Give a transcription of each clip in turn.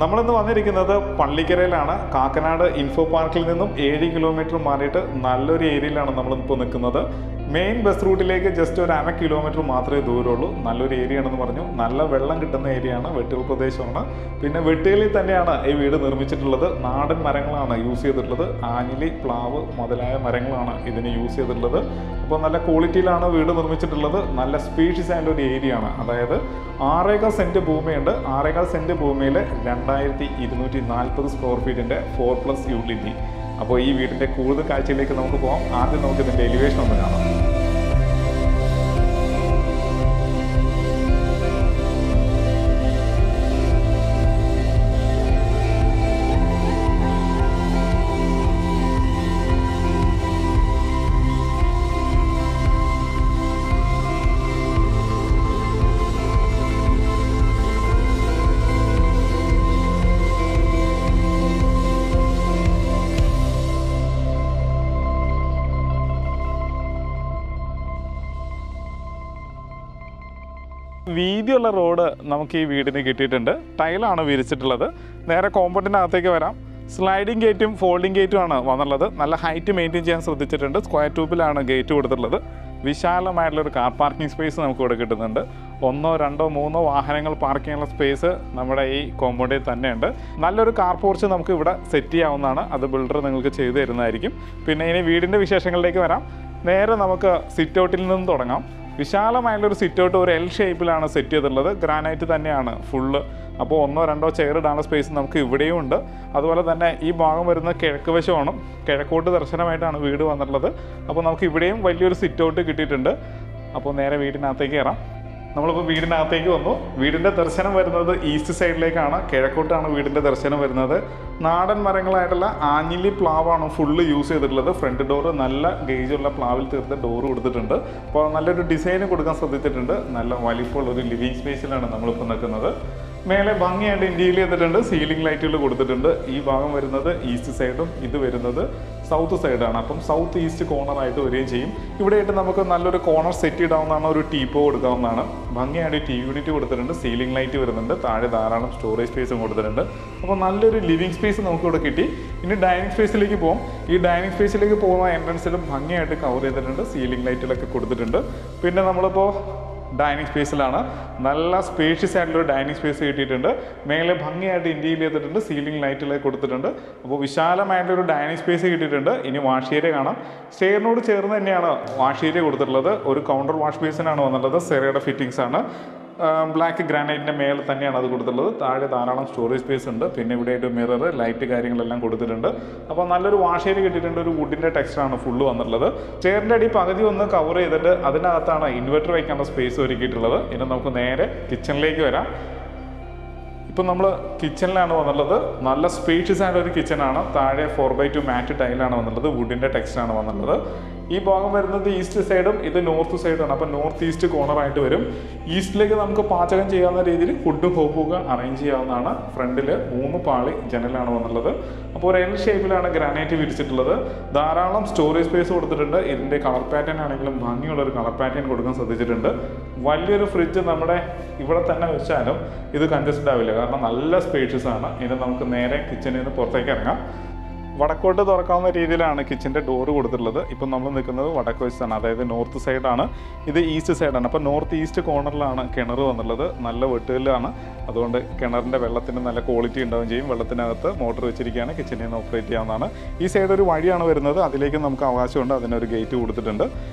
നമ്മളിന്ന് വന്നിരിക്കുന്നത് പള്ളിക്കരയിലാണ്. കാക്കനാട് ഇൻഫോ പാർക്കിൽ നിന്നും 7 കിലോമീറ്റർ മാറിയിട്ട് നല്ലൊരു ഏരിയയിലാണ് നമ്മളിപ്പോൾ നിൽക്കുന്നത്. മെയിൻ ബസ് റൂട്ടിലേക്ക് ജസ്റ്റ് ഒരു 1/2 കിലോമീറ്റർ മാത്രമേ ദൂരമുള്ളൂ. നല്ലൊരു ഏരിയ ആണെന്ന് പറഞ്ഞു. നല്ല വെള്ളം കിട്ടുന്ന ഏരിയയാണ്, വെട്ടുകൾ പ്രദേശമാണ്. പിന്നെ വെട്ടുകളിൽ തന്നെയാണ് ഈ വീട് നിർമ്മിച്ചിട്ടുള്ളത്. നാടൻ മരങ്ങളാണ് യൂസ് ചെയ്തിട്ടുള്ളത്. ആഞ്ഞിലി, പ്ലാവ് മുതലായ മരങ്ങളാണ് ഇതിന് യൂസ് ചെയ്തിട്ടുള്ളത്. അപ്പോൾ നല്ല ക്വാളിറ്റിയിലാണ് വീട് നിർമ്മിച്ചിട്ടുള്ളത്. നല്ല സ്പേഷ്യസ് ആയിട്ടുള്ള ഒരു ഏരിയ ആണ്. അതായത് 6.25 സെൻറ്റ് ഭൂമിയുണ്ട്. 6.25 സെൻറ്റ് ഭൂമിയിൽ 2240 സ്ക്വയർ ഫീറ്റിൻ്റെ 4+ യൂട്ടിലിറ്റി. അപ്പോൾ ഈ വീടിൻ്റെ കൂടുതൽ കാഴ്ചയിലേക്ക് നമുക്ക് പോകാം. ആദ്യം നമുക്ക് ഇതിൻ്റെ എലിവേഷൻ ഒന്ന് കാണാം. വീതിയുള്ള റോഡ് നമുക്ക് ഈ വീടിന് കിട്ടിയിട്ടുണ്ട്. ടൈലാണ് വിരിച്ചിട്ടുള്ളത്. നേരെ കോമ്പൗണ്ടിനകത്തേക്ക് വരാം. സ്ലൈഡിങ് ഗേറ്റും ഫോൾഡിംഗ് ഗേറ്റും ആണ് വന്നുള്ളത്. നല്ല ഹൈറ്റ് മെയിൻറ്റെയിൻ ചെയ്യാൻ ശ്രദ്ധിച്ചിട്ടുണ്ട്. സ്ക്വയർ ട്യൂബിലാണ് ഗേറ്റ് കൊടുത്തിട്ടുള്ളത്. വിശാലമായിട്ടുള്ളൊരു കാർ പാർക്കിംഗ് സ്പേസ് നമുക്ക് ഇവിടെ കിട്ടുന്നുണ്ട്. 1, 2, 3 വാഹനങ്ങൾ പാർക്ക് ചെയ്യാനുള്ള സ്പേസ് നമ്മുടെ ഈ കോമ്പൗണ്ടിൽ തന്നെയുണ്ട്. നല്ലൊരു കാർ പോർച്ച് നമുക്ക് ഇവിടെ സെറ്റ് ചെയ്യാവുന്നതാണ്. അത് ബിൽഡർ നിങ്ങൾക്ക് ചെയ്തു തരുന്നതായിരിക്കും. പിന്നെ ഇനി വീടിൻ്റെ വിശേഷങ്ങളിലേക്ക് വരാം. നേരെ നമുക്ക് സിറ്റ് ഔട്ടിൽ നിന്നും തുടങ്ങാം. വിശാലമായുള്ളൊരു സിറ്റ് ഔട്ട് ഒരു L ഷേപ്പിലാണ് സെറ്റ് ചെയ്തിട്ടുള്ളത്. ഗ്രാനൈറ്റ് തന്നെയാണ് ഫുള്ള്. അപ്പോൾ 1, 2 ചെയർ ഇടാനുള്ള സ്പേസ് നമുക്ക് ഇവിടെയും ഉണ്ട്. അതുപോലെ തന്നെ ഈ ഭാഗം വരുന്ന കിഴക്ക് വശമാണ്. കിഴക്കോട്ട് ദർശനമായിട്ടാണ് വീട് വന്നിട്ടുള്ളത്. അപ്പോൾ നമുക്ക് ഇവിടെയും വലിയൊരു സിറ്റ് ഔട്ട് കിട്ടിയിട്ടുണ്ട്. അപ്പോൾ നേരെ വീടിനകത്തേക്ക് കയറാം. നമ്മളിപ്പോൾ വീടിനകത്തേക്ക് വന്നു. വീടിൻ്റെ ദർശനം വരുന്നത് ഈസ്റ്റ് സൈഡിലേക്കാണ്. കിഴക്കോട്ടാണ് വീടിൻ്റെ ദർശനം വരുന്നത്. നാടൻ മരങ്ങളായിട്ടുള്ള ആഞ്ഞിലി പ്ലാവാണ് ഫുള്ള് യൂസ് ചെയ്തിട്ടുള്ളത്. ഫ്രണ്ട് ഡോറ് നല്ല ഗേജുള്ള പ്ലാവിൽ തീർത്ത് ഡോറ് കൊടുത്തിട്ടുണ്ട്. അപ്പോൾ നല്ലൊരു ഡിസൈൻ കൊടുക്കാൻ ശ്രദ്ധിച്ചിട്ടുണ്ട്. നല്ല വലിപ്പമുള്ളൊരു ലിവിങ് സ്പേസിലാണ് നമ്മളിപ്പോൾ നിൽക്കുന്നത്. മേലെ ഭംഗിയായിട്ട് ഇൻറ്റീരിയർ ചെയ്തിട്ടുണ്ട്. സീലിംഗ് ലൈറ്റുകൾ കൊടുത്തിട്ടുണ്ട്. ഈ ഭാഗം വരുന്നത് ഈസ്റ്റ് സൈഡും ഇത് വരുന്നത് സൗത്ത് സൈഡാണ്. അപ്പം സൗത്ത് ഈസ്റ്റ് കോർണറായിട്ട് വരികയും ചെയ്യും. ഇവിടെയായിട്ട് നമുക്ക് നല്ലൊരു കോർണർ സെറ്റ് ഇടാവുന്നതാണ്. ഒരു ടീപ്പോ കൊടുക്കാവുന്നതാണ്. ഭംഗിയായിട്ട് TV യൂണിറ്റ് കൊടുത്തിട്ടുണ്ട്. സീലിംഗ് ലൈറ്റ് വരുന്നുണ്ട്. താഴെ ധാരാളം സ്റ്റോറേജ് സ്പേസും കൊടുത്തിട്ടുണ്ട്. അപ്പോൾ നല്ലൊരു ലിവിങ് സ്പേസ് നമുക്കിവിടെ കിട്ടി. ഇനി ഡൈനിങ് സ്പേസിലേക്ക് പോകും. ഈ ഡൈനിങ് സ്പേസിലേക്ക് പോകുന്ന എൻട്രൻസിലും ഭംഗിയായിട്ട് കവർ ചെയ്തിട്ടുണ്ട്. സീലിംഗ് ലൈറ്റുകളൊക്കെ കൊടുത്തിട്ടുണ്ട്. പിന്നെ നമ്മളിപ്പോൾ ഡൈനിങ് സ്പേസിലാണ്. നല്ല സ്പേഷ്യസ് ആയിട്ടുള്ളൊരു ഡൈനിങ് സ്പേസ് കിട്ടിയിട്ടുണ്ട്. മേലെ ഭംഗിയായിട്ട് ഇൻറ്റീരിയർ ചെയ്തിട്ടുണ്ട്. സീലിംഗ് ലൈറ്റുകളൊക്കെ കൊടുത്തിട്ടുണ്ട്. അപ്പോൾ വിശാലമായിട്ടൊരു ഡൈനിങ് സ്പേസ് കിട്ടിയിട്ടുണ്ട്. ഇനി വാഷ് ഏരിയ കാണാം. സ്റ്റെയറിനോട് ചേർന്ന് തന്നെയാണ് വാഷ് ഏരിയ കൊടുത്തിട്ടുള്ളത്. ഒരു കൗണ്ടർ വാഷ് ബേസിനാണ് വന്നിട്ടുള്ളത്. സെറയുടെ ഫിറ്റിങ്സ് ആണ്. ബ്ലാക്ക് ഗ്രാനൈറ്റിൻ്റെ മേലെ തന്നെയാണ് അത് കൊടുത്തിട്ടുള്ളത്. താഴെ ധാരാളം സ്റ്റോറേജ് സ്പേസ് ഉണ്ട്. പിന്നെ ഇവിടെയായിട്ട് മിറർ, ലൈറ്റ് കാര്യങ്ങളെല്ലാം കൊടുത്തിട്ടുണ്ട്. അപ്പോൾ നല്ലൊരു വാഷ് ഏരിയ കിട്ടിയിട്ടുണ്ട്. ഒരു വുഡിൻ്റെ ടെക്സ്ചറാണ് ഫുള്ള് വന്നിട്ടുള്ളത്. ചെയറിൻ്റെ അടി പകുതി ഒന്ന് കവർ ചെയ്തിട്ട് അതിനകത്താണ് ഇൻവെർട്ടർ വയ്ക്കാനുള്ള സ്പേസ് ഒരുക്കിയിട്ടുള്ളത്. ഇനി നമുക്ക് നേരെ കിച്ചണിലേക്ക് വരാം. ഇപ്പം നമ്മൾ കിച്ചണിലാണ് വന്നുള്ളത്. നല്ല സ്പേഷ്യസ് ആയിട്ട് ഒരു കിച്ചണാണ്. താഴെ 4x2 മാറ്റ് ടൈലാണ് വന്നുള്ളത്. വുഡിൻ്റെ ടെക്സ്ചറാണ് വന്നുള്ളത്. ഈ ഭാഗം വരുന്നത് ഈസ്റ്റ് സൈഡും ഇത് നോർത്ത് സൈഡാണ്. അപ്പോൾ നോർത്ത് ഈസ്റ്റ് കോർണറായിട്ട് വരും. ഈസ്റ്റിലേക്ക് നമുക്ക് പാചകം ചെയ്യാവുന്ന രീതിയിൽ ഫുഡ് ഹോപ്പൊക്കെ അറേഞ്ച് ചെയ്യാവുന്നതാണ്. ഫ്രണ്ടിൽ 3 പാളി ജനലാണ് വന്നുള്ളത്. അപ്പോൾ ഒരു L ഷേപ്പിലാണ് ഗ്രാനൈറ്റ് വിരിച്ചിട്ടുള്ളത്. ധാരാളം സ്റ്റോറേജ് സ്പേസ് കൊടുത്തിട്ടുണ്ട്. ഇതിൻ്റെ കളർ പാറ്റേൺ ആണെങ്കിലും ഭംഗിയുള്ളൊരു കളർ പാറ്റേൺ കൊടുക്കാൻ ശ്രദ്ധിച്ചിട്ടുണ്ട്. വലിയൊരു ഫ്രിഡ്ജ് നമ്മുടെ ഇവിടെ തന്നെ വെച്ചാലും ഇത് കൺജസ്റ്റഡ് ആവില്ല. കാരണം നല്ല സ്പേഷ്യസ് ആണ്. ഇനി നമുക്ക് നേരെ കിച്ചണിൽ നിന്ന് പുറത്തേക്ക് ഇറങ്ങാം. വടക്കോട്ട് തുറക്കാവുന്ന രീതിയിലാണ് കിച്ചൻ്റെ ഡോറ് കൊടുത്തിട്ടുള്ളത്. ഇപ്പം നമ്മൾ നിൽക്കുന്നത് വടക്ക് വശത്താണ്. അതായത് നോർത്ത് സൈഡാണ്. ഇത് ഈസ്റ്റ് സൈഡാണ്. അപ്പോൾ നോർത്ത് ഈസ്റ്റ് കോർണറിലാണ് കിണർ വന്നുള്ളത്. നല്ല വെട്ടുകല്ലാണ്. അതുകൊണ്ട് കിണറിൻ്റെ വെള്ളത്തിന് നല്ല ക്വാളിറ്റി ഉണ്ടാവുകയും ചെയ്യും. വെള്ളത്തിനകത്ത് മോട്ടർ വെച്ചിരിക്കുകയാണ്. കിച്ചണിൽ നിന്ന് ഓപ്പറേറ്റ് ചെയ്യാവുന്നതാണ്. ഈ സൈഡ് ഒരു വഴിയാണ് വരുന്നത്. അതിലേക്ക് നമുക്ക് അവകാശമുണ്ട്. അതിനൊരു ഗേറ്റ് കൊടുത്തിട്ടുണ്ട്.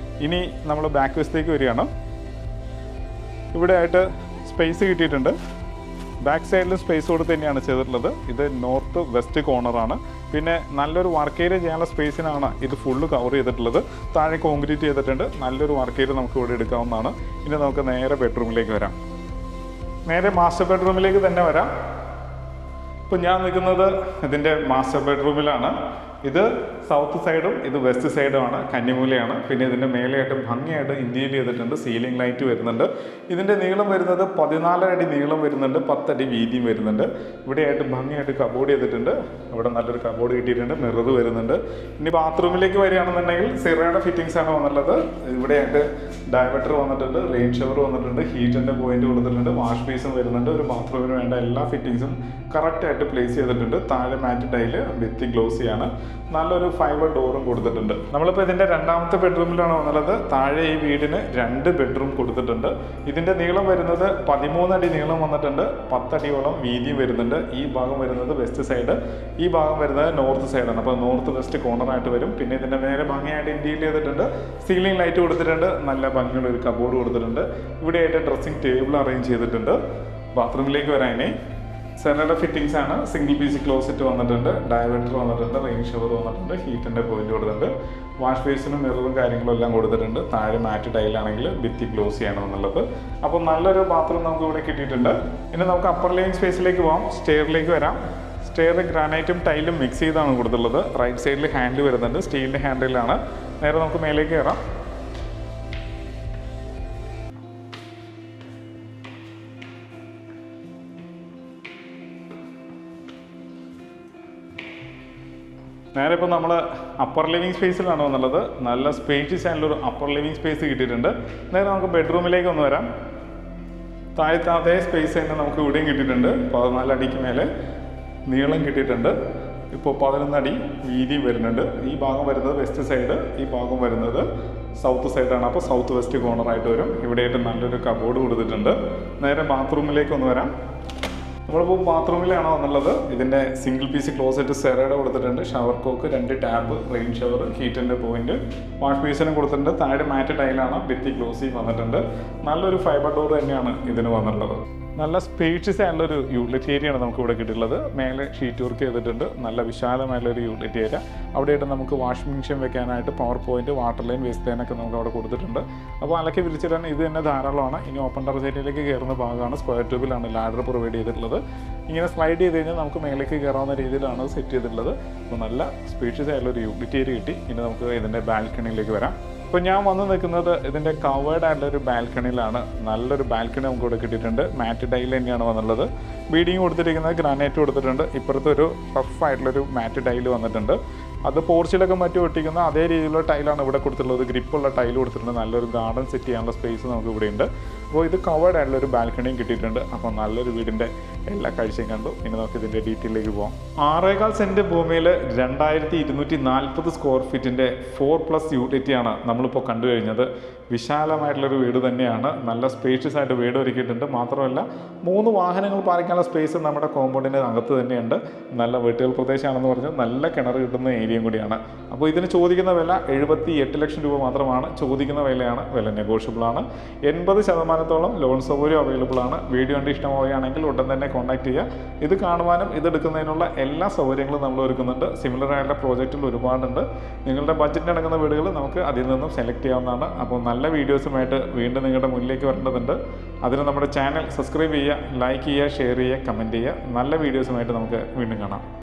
ഇനി നമ്മൾ ബാക്ക് വശത്തേക്ക് വരികയാണ്. ഇവിടെ ആയിട്ട് സ്പേസ് കിട്ടിയിട്ടുണ്ട്. ബാക്ക് സൈഡിൽ സ്പേസ് കൊടുത്ത് തന്നെയാണ് ചെയ്തിട്ടുള്ളത്. ഇത് നോർത്ത് വെസ്റ്റ് കോർണറാണ്. പിന്നെ നല്ലൊരു വർക്ക് ഏരിയ ചെയ്യാനുള്ള സ്പേസിനാണ് ഇത് ഫുള്ള് കവർ ചെയ്തിട്ടുള്ളത്. താഴെ കോൺക്രീറ്റ് ചെയ്തിട്ടുണ്ട്. നല്ലൊരു വർക്ക് ഏരിയ നമുക്ക് ഇവിടെ എടുക്കാവുന്നതാണ്. ഇനി നമുക്ക് നേരെ ബെഡ്റൂമിലേക്ക് വരാം. നേരെ മാസ്റ്റർ ബെഡ്റൂമിലേക്ക് തന്നെ വരാം. ഇപ്പോൾ ഞാൻ നിൽക്കുന്നത് ഇതിൻ്റെ മാസ്റ്റർ ബെഡ്റൂമിലാണ്. ഇത് സൗത്ത് സൈഡും ഇത് വെസ്റ്റ് സൈഡുമാണ്, കന്നിമൂലയാണ്. പിന്നെ ഇതിൻ്റെ മേലെയായിട്ട് ഭംഗിയായിട്ട് ഇന്റീരിയർ ചെയ്തിട്ടുണ്ട്. സീലിംഗ് ലൈറ്റ് വരുന്നുണ്ട്. ഇതിൻ്റെ നീളം വരുന്നത് 14 അടി നീളം വരുന്നുണ്ട്, 10 അടി വീതിയും വരുന്നുണ്ട്. ഇവിടെയായിട്ട് ഭംഗിയായിട്ട് കബോർഡ് ചെയ്തിട്ടുണ്ട്. ഇവിടെ നല്ലൊരു കബോർഡ് കിട്ടിയിട്ടുണ്ട്, മിറർ വരുന്നുണ്ട്. ഇനി ബാത്റൂമിലേക്ക് വരികയാണെന്നുണ്ടെങ്കിൽ സിറയുടെ ഫിറ്റിംഗ്സ് ആണ് വന്നുള്ളത്. ഇവിടെയായിട്ട് ഡയവേറ്റർ വന്നിട്ടുണ്ട്, റെയിൻ ഷവർ വന്നിട്ടുണ്ട്, ഹീറ്ററിൻ്റെ പോയിന്റ് കൊടുത്തിട്ടുണ്ട്, വാഷ് ബേസും വരുന്നുണ്ട്. ഒരു ബാത്റൂമിന് വേണ്ട എല്ലാ ഫിറ്റിംഗ്സും കറക്റ്റായിട്ട് പ്ലേസ് ചെയ്തിട്ടുണ്ട്. താഴെ മാറ്റ് ടൈല് വിത്ത് ഗ്ലോസിയാണ്. നല്ലൊരു ഫൈബർ ഡോറും കൊടുത്തിട്ടുണ്ട്. നമ്മളിപ്പോൾ ഇതിൻ്റെ രണ്ടാമത്തെ ബെഡ്റൂമിലാണ് വന്നുള്ളത്. താഴെ ഈ വീടിന് 2 ബെഡ്റൂം കൊടുത്തിട്ടുണ്ട്. ഇതിൻ്റെ നീളം വരുന്നത് 13 അടി നീളം വന്നിട്ടുണ്ട്, 10 അടിയോളം വീതിയും വരുന്നുണ്ട്. ഈ ഭാഗം വരുന്നത് വെസ്റ്റ് സൈഡ്, ഈ ഭാഗം വരുന്നത് നോർത്ത് സൈഡാണ്. അപ്പോൾ നോർത്ത് വെസ്റ്റ് കോർണറായിട്ട് വരും. പിന്നെ ഇതിൻ്റെ നേരെ ഭംഗിയായിട്ട് ഇന്റീരിയർ ചെയ്തിട്ടുണ്ട്. സീലിംഗ് ലൈറ്റ് കൊടുത്തിട്ടുണ്ട്. നല്ല ഭംഗിയുള്ള ഒരു കബോർഡ് കൊടുത്തിട്ടുണ്ട്. ഇവിടെയായിട്ട് ഡ്രസ്സിംഗ് ടേബിൾ അറേഞ്ച് ചെയ്തിട്ടുണ്ട്. ബാത്റൂമിലേക്ക് വരാനേ സെറയുടെ ഫിറ്റിംഗ്സ് ആണ്. സിംഗിൾ പീസ് ക്ലോസറ്റ് വന്നിട്ടുണ്ട്, ഡയവേറ്റർ വന്നിട്ടുണ്ട്, റെയിൻ ഷവർ വന്നിട്ടുണ്ട്, ഹീറ്റിൻ്റെ പോയിന്റ് കൊടുത്തിട്ടുണ്ട്. വാഷ് ബേസിനും മിററും കാര്യങ്ങളും എല്ലാം കൊടുത്തിട്ടുണ്ട്. താഴെ മാറ്റ് ടൈലാണെങ്കിൽ ഭിത്തി ഗ്ലോസിയാണ് എന്നുള്ളത്. അപ്പോൾ നല്ലൊരു ബാത്റൂം നമുക്ക് ഇവിടെ കിട്ടിയിട്ടുണ്ട്. ഇനി നമുക്ക് അപ്പർ ലിവിംഗ് സ്പേസിലേക്ക് പോകാം. സ്റ്റെയറിലേക്ക് വരാം. സ്റ്റെയർ ഗ്രാനൈറ്റും ടൈലും മിക്സ് ചെയ്താണ് കൊടുത്തുള്ളത്. റൈറ്റ് സൈഡിൽ ഹാൻഡിൽ വരുന്നുണ്ട്, സ്റ്റീലിൻ്റെ ഹാൻഡിലാണ്. നേരെ നമുക്ക് മേലേക്ക് കയറാം. നേരെ ഇപ്പോൾ നമ്മൾ അപ്പർ ലിവിംഗ് സ്പേസിലാണ് വന്നുള്ളത്. നല്ല സ്പേഷ്യസ് ആയിട്ടുള്ളൊരു അപ്പർ ലിവിംഗ് സ്പേസ് കിട്ടിയിട്ടുണ്ട്. നേരെ നമുക്ക് ബെഡ്റൂമിലേക്ക് ഒന്ന് വരാം. താഴത്തെ അതേ സ്പേസ് തന്നെ നമുക്ക് ഇവിടെയും കിട്ടിയിട്ടുണ്ട്. 14 അടിക്ക് മേലെ നീളം കിട്ടിയിട്ടുണ്ട്. ഇപ്പോൾ 11 അടി വീതിയും വരുന്നുണ്ട്. ഈ ഭാഗം വരുന്നത് വെസ്റ്റ് സൈഡ്, ഈ ഭാഗം വരുന്നത് സൗത്ത് സൈഡാണ്. അപ്പോൾ സൗത്ത് വെസ്റ്റ് കോർണറായിട്ട് വരും. ഇവിടെയായിട്ട് നല്ലൊരു കബോർഡ് കൊടുത്തിട്ടുണ്ട്. നേരെ ബാത്റൂമിലേക്ക് ഒന്ന് വരാം. നമ്മളിപ്പോൾ ബാത്റൂമിലാണ് വന്നുള്ളത്. ഇതിൻ്റെ സിംഗിൾ പീസ് ക്ലോസറ്റ് സെറയുടെ കൊടുത്തിട്ടുണ്ട്, shower cock, 2 tap, rain shower, ഹീറ്റിൻ്റെ പോയിന്റ്, വാഷ് ബേസിനും കൊടുത്തിട്ടുണ്ട്. താഴെ മാറ്റ് ടൈലാണ്, ഭിത്തി ഗ്ലോസി വന്നിട്ടുണ്ട്. നല്ലൊരു ഫൈബർ ഡോർ തന്നെയാണ് ഇതിന് വന്നിട്ടുള്ളത്. നല്ല സ്പേഷ്യസ് ആയിട്ടുള്ളൊരു യൂട്ടിലിറ്റി ഏരിയയാണ് നമുക്ക് ഇവിടെ കിട്ടിയിട്ടുള്ളത്. മേലെ ഷീറ്റ് വർക്ക് ചെയ്തിട്ടുണ്ട്. നല്ല വിശാലമായിട്ടുള്ളൊരു യൂട്ടിലിറ്റി ഏരിയ. അവിടെയായിട്ട് നമുക്ക് വാഷിംഗ് മെഷീൻ വെക്കാനായിട്ട് power point, water line, waste ലൈനൊക്കെ നമുക്ക് അവിടെ കൊടുത്തിട്ടുണ്ട്. അപ്പോൾ അലക്കി വിരിച്ചിടാൻ ഇത് തന്നെ ധാരാളമാണ്. ഇനി ഓപ്പൺ ടെറസ് ഏരിയയിലേക്ക് കയറുന്ന ഭാഗമാണ്. സ്ക്വയർ ട്യൂബിലാണ് ലാഡർ പ്രൊവൈഡ് ചെയ്തിട്ടുള്ളത്. ഇങ്ങനെ സ്ലൈഡ് ചെയ്ത് കഴിഞ്ഞാൽ നമുക്ക് മേലേക്ക് കയറാവുന്ന രീതിയിലാണ് സെറ്റ് ചെയ്തിട്ടുള്ളത്. അപ്പോൾ നല്ല സ്പേഷ്യസ് ആയിട്ടുള്ളൊരു യൂട്ടിലിറ്റി ഏരിയ കിട്ടി. ഇനി നമുക്ക് ഇതിൻ്റെ ബാൽക്കണിയിലേക്ക് വരാം. ഇപ്പോൾ ഞാൻ വന്ന് നിൽക്കുന്നത് ഇതിൻ്റെ കവേർഡ് ആയിട്ടുള്ളൊരു ബാൽക്കണിയിലാണ്. നല്ലൊരു ബാൽക്കണി നമുക്ക് ഇവിടെ കിട്ടിയിട്ടുണ്ട്. മാറ്റ് ടൈൽ തന്നെയാണ് വന്നുള്ളത്. ബീഡിങ് കൊടുത്തിരിക്കുന്നത് ഗ്രാനൈറ്റ് കൊടുത്തിട്ടുണ്ട്. ഇപ്പുറത്തൊരു റഫ് ആയിട്ടുള്ളൊരു മാറ്റ് ടൈൽ വന്നിട്ടുണ്ട്. അത് പോർച്ചിലൊക്കെ മറ്റും ഒട്ടിക്കുന്ന അതേ രീതിയിലുള്ള ടൈലാണ് ഇവിടെ കൊടുത്തിട്ടുള്ളത്. ഗ്രിപ്പുള്ള ടൈൽ കൊടുത്തിട്ടുണ്ട്. നല്ലൊരു ഗാർഡൻ സെറ്റ് ചെയ്യാനുള്ള സ്പേസ് നമുക്ക് ഇവിടെ ഉണ്ട്. അപ്പോൾ ഇത് കവേർഡ് ആയിട്ടുള്ളൊരു ബാൽക്കണിയും കിട്ടിയിട്ടുണ്ട്. അപ്പോൾ നല്ലൊരു വീടിൻ്റെ എല്ലാ കാഴ്ചയും കണ്ടു. ഇനി നമുക്ക് ഇതിൻ്റെ ഡീറ്റെയിലേക്ക് പോകാം. 6.25 സെൻറ്റ് ഭൂമിയിൽ 2240 സ്ക്വയർ ഫീറ്റിൻ്റെ 4+ യൂട്ടിലിറ്റിയാണ് നമ്മളിപ്പോൾ കണ്ടു കഴിഞ്ഞത്. വിശാലമായിട്ടുള്ളൊരു വീട് തന്നെയാണ്. നല്ല സ്പേഷ്യസ് ആയിട്ട് വീട് ഒരുക്കിയിട്ടുണ്ട്. മാത്രമല്ല 3 വാഹനങ്ങൾ പാർക്കാനുള്ള സ്പേസ് നമ്മുടെ കോമ്പൗണ്ടിൻ്റെ അകത്ത് തന്നെയുണ്ട്. നല്ല വീട്ടുകൾ പ്രദേശമാണെന്ന് പറഞ്ഞ് നല്ല കിണർ കിട്ടുന്ന ഏരിയയും കൂടിയാണ്. അപ്പോൾ ഇതിന് ചോദിക്കുന്ന വില 78 ലക്ഷം രൂപ മാത്രമാണ്. ചോദിക്കുന്ന വിലയാണ്. വില നെഗോഷ്യബിൾ ആണ്. 80% ലോൺ സൗകര്യം അവൈലബിൾ ആണ്. വീഡിയോ കണ്ട് ഇഷ്ടമാവുകയാണെങ്കിൽ ഉടൻ തന്നെ കോൺടാക്ട് ചെയ്യുക. ഇത് കാണുവാനും ഇതെടുക്കുന്നതിനുള്ള എല്ലാ സൗകര്യങ്ങളും നമ്മൾ ഒരുക്കുന്നുണ്ട്. സിമിലർ ആയിട്ടുള്ള പ്രോജക്റ്റുകൾ ഒരുപാടുണ്ട്. നിങ്ങളുടെ ബഡ്ജറ്റിന് അടങ്ങുന്ന വീടുകൾ നമുക്ക് അതിൽ നിന്നും സെലക്ട് ചെയ്യാവുന്നതാണ്. അപ്പോൾ നല്ല വീഡിയോസുമായിട്ട് വീണ്ടും നിങ്ങളുടെ മുന്നിലേക്ക് വരേണ്ടതുണ്ട്. അതിന് നമ്മുടെ ചാനൽ സബ്സ്ക്രൈബ് ചെയ്യുക, ലൈക്ക് ചെയ്യുക, ഷെയർ ചെയ്യുക, കമൻറ്റ് ചെയ്യുക. നല്ല വീഡിയോസുമായിട്ട് നമുക്ക് വീണ്ടും കാണാം.